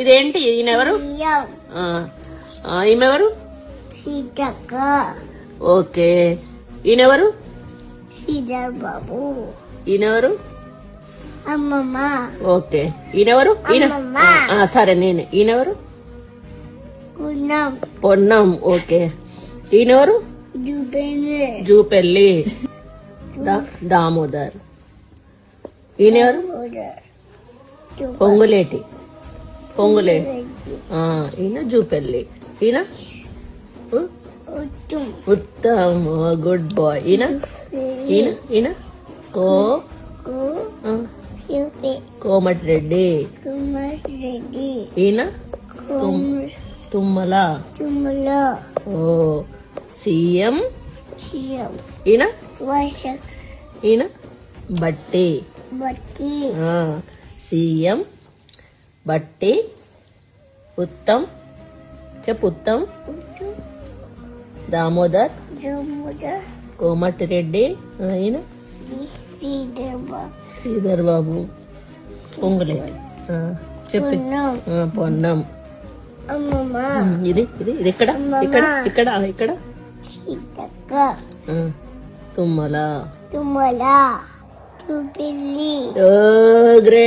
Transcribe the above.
ఇదేంటి? ఈయనెవరు? ఈమెవరు? సీతక్క. ఓకే. ఈయనెవరు? శ్రీధర్ బాబు. ఈయనెవరు? అమ్మమ్మ. ఓకే. ఈయనెవరు? అమ్మమ్మ. సరే నేనే. ఈయనెవరు? కున్నం. పొన్నం. ఓకే. ఈయనెవరు? జూపెల్లి. దామోదర్. ఈయనెవరు? పొంగులేటి. ఈయన జూపెల్లి. ఈయన ఉత్తమ్. Good bye. ఈయన ఈయన ఈయన కోమటిరెడ్డి. ఈయన తుమ్మల. ఓ సీఎం. ఈయన ఈయన బట్టి. సీఎం బట్టి. ఉత్తమ్. చెప్పు. ఉత్తమ్. దామోదర్. కోమటిరెడ్డి. ఈయన శ్రీధర్ బాబు. పొంగులేటి. చెప్పి. పొన్నం. ఇది ఇది ఇది ఇక్కడ ఇక్కడ ఇక్కడ ఇక్కడ తుమ్మల. గ్రేట్.